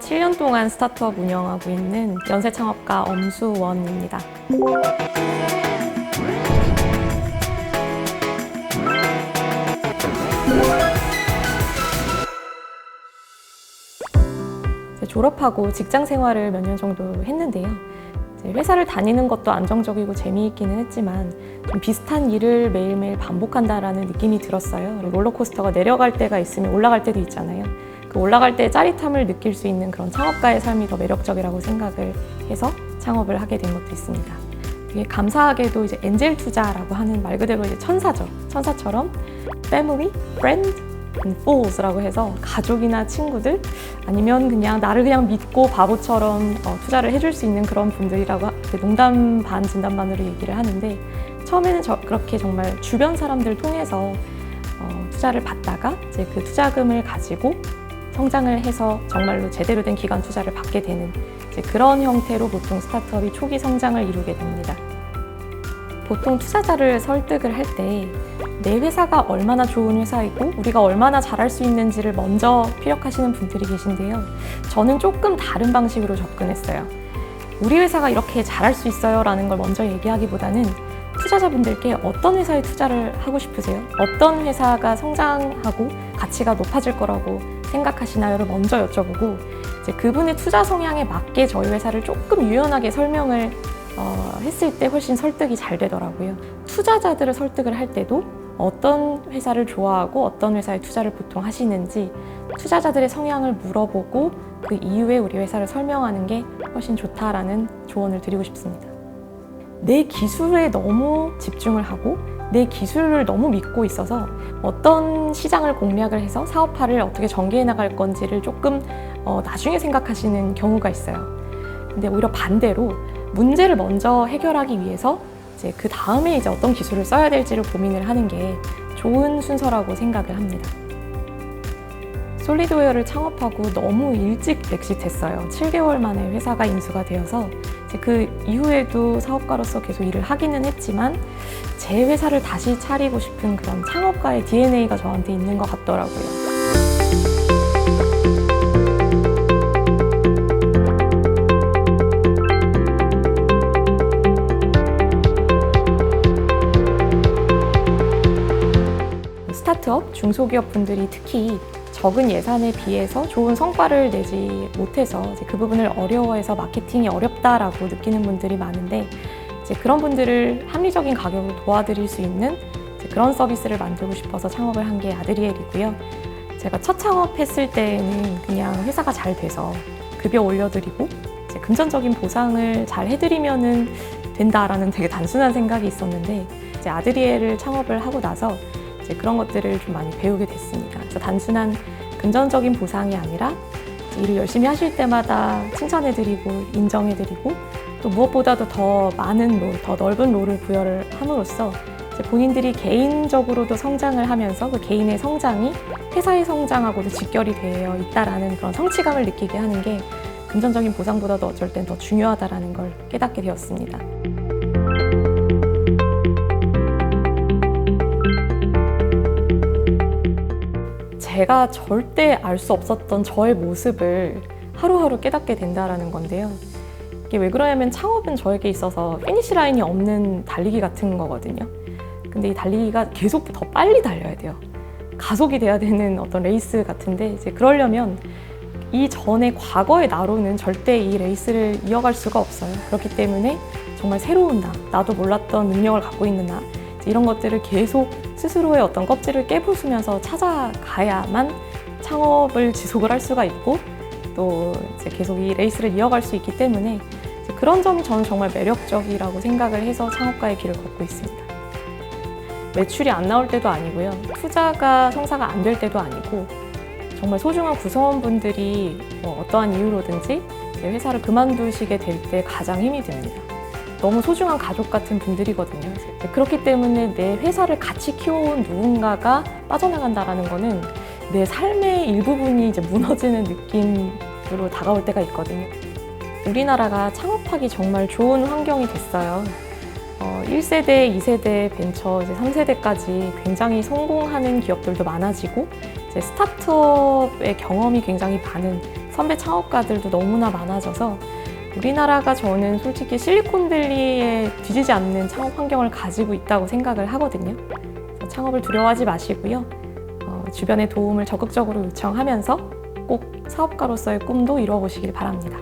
7년 동안 스타트업 운영하고 있는 연세 창업가 엄수원입니다. 졸업하고 직장 생활을 몇 년 정도 했는데요. 회사를 다니는 것도 안정적이고 재미있기는 했지만 좀 비슷한 일을 매일매일 반복한다라는 느낌이 들었어요. 롤러코스터가 내려갈 때가 있으면 올라갈 때도 있잖아요. 그 올라갈 때 짜릿함을 느낄 수 있는 그런 창업가의 삶이 더 매력적이라고 생각을 해서 창업을 하게 된 것도 있습니다. 되게 감사하게도 이제 엔젤 투자라고 하는 말 그대로 이제 천사죠. 천사처럼 family, friend, and fools라고 해서 가족이나 친구들 아니면 그냥 나를 그냥 믿고 바보처럼 투자를 해줄 수 있는 그런 분들이라고 농담 반 진담 반으로 얘기를 하는데 처음에는 그렇게 정말 주변 사람들 통해서 투자를 받다가 이제 그 투자금을 가지고 성장을 해서 정말로 제대로 된 기관 투자를 받게 되는 이제 그런 형태로 보통 스타트업이 초기 성장을 이루게 됩니다. 보통 투자자를 설득을 할 때 내 회사가 얼마나 좋은 회사이고 우리가 얼마나 잘할 수 있는지를 먼저 피력하시는 분들이 계신데요. 저는 조금 다른 방식으로 접근했어요. 우리 회사가 이렇게 잘할 수 있어요 라는 걸 먼저 얘기하기보다는 투자자분들께 어떤 회사에 투자를 하고 싶으세요? 어떤 회사가 성장하고 가치가 높아질 거라고 생각하시나요?를 먼저 여쭤보고 이제 그분의 투자 성향에 맞게 저희 회사를 조금 유연하게 설명을 했을 때 훨씬 설득이 잘 되더라고요. 투자자들을 설득을 할 때도 어떤 회사를 좋아하고 어떤 회사에 투자를 보통 하시는지 투자자들의 성향을 물어보고 그 이후에 우리 회사를 설명하는 게 훨씬 좋다라는 조언을 드리고 싶습니다. 내 기술에 너무 집중을 하고 내 기술을 너무 믿고 있어서 어떤 시장을 공략을 해서 사업화를 어떻게 전개해 나갈 건지를 조금 나중에 생각하시는 경우가 있어요. 근데 오히려 반대로 문제를 먼저 해결하기 위해서 이제 그 다음에 이제 어떤 기술을 써야 될지를 고민을 하는 게 좋은 순서라고 생각을 합니다. 솔리드웨어를 창업하고 너무 일찍 엑시트했어요. 7개월 만에 회사가 인수가 되어서 이제 그 이후에도 사업가로서 계속 일을 하기는 했지만 제 회사를 다시 차리고 싶은 그런 창업가의 DNA가 저한테 있는 것 같더라고요. 스타트업, 중소기업 분들이 특히 적은 예산에 비해서 좋은 성과를 내지 못해서 이제 그 부분을 어려워해서 마케팅이 어렵다라고 느끼는 분들이 많은데 이제 그런 분들을 합리적인 가격으로 도와드릴 수 있는 이제 그런 서비스를 만들고 싶어서 창업을 한 게 아드리엘이고요. 제가 첫 창업했을 때는 그냥 회사가 잘 돼서 급여 올려드리고 이제 금전적인 보상을 잘 해드리면은 된다라는 되게 단순한 생각이 있었는데 이제 아드리엘을 창업을 하고 나서 이제 그런 것들을 좀 많이 배우게 됐습니다. 그래서 단순한 금전적인 보상이 아니라 일을 열심히 하실 때마다 칭찬해드리고 인정해드리고 또 무엇보다도 더 많은 롤, 더 넓은 롤을 부여를 함으로써 이제 본인들이 개인적으로도 성장을 하면서 그 개인의 성장이 회사의 성장하고도 직결이 되어 있다라는 그런 성취감을 느끼게 하는 게 금전적인 보상보다도 어쩔 땐 더 중요하다라는 걸 깨닫게 되었습니다. 제가 절대 알 수 없었던 저의 모습을 하루하루 깨닫게 된다는 건데요. 이게 왜 그러냐면 창업은 저에게 있어서 피니시 라인이 없는 달리기 같은 거거든요. 근데 이 달리기가 계속 더 빨리 달려야 돼요. 가속이 돼야 되는 어떤 레이스 같은데 이제 그러려면 이 전에 과거의 나로는 절대 이 레이스를 이어갈 수가 없어요. 그렇기 때문에 정말 새로운 나도 몰랐던 능력을 갖고 있는 나 이런 것들을 계속 스스로의 어떤 껍질을 깨부수면서 찾아가야만 창업을 지속을 할 수가 있고 또 이제 계속 이 레이스를 이어갈 수 있기 때문에 그런 점이 저는 정말 매력적이라고 생각을 해서 창업가의 길을 걷고 있습니다. 매출이 안 나올 때도 아니고요. 투자가 성사가 안 될 때도 아니고 정말 소중한 구성원분들이 어떠한 이유로든지 회사를 그만두시게 될 때 가장 힘이 됩니다. 너무 소중한 가족 같은 분들이거든요. 그렇기 때문에 내 회사를 같이 키워온 누군가가 빠져나간다는 거는 내 삶의 일부분이 이제 무너지는 느낌으로 다가올 때가 있거든요. 우리나라가 창업하기 정말 좋은 환경이 됐어요. 1세대, 2세대, 벤처, 이제 3세대까지 굉장히 성공하는 기업들도 많아지고 이제 스타트업의 경험이 굉장히 많은 선배 창업가들도 너무나 많아져서 우리나라가 저는 솔직히 실리콘밸리에 뒤지지 않는 창업 환경을 가지고 있다고 생각을 하거든요. 그래서 창업을 두려워하지 마시고요. 주변의 도움을 적극적으로 요청하면서 꼭 사업가로서의 꿈도 이루어보시길 바랍니다.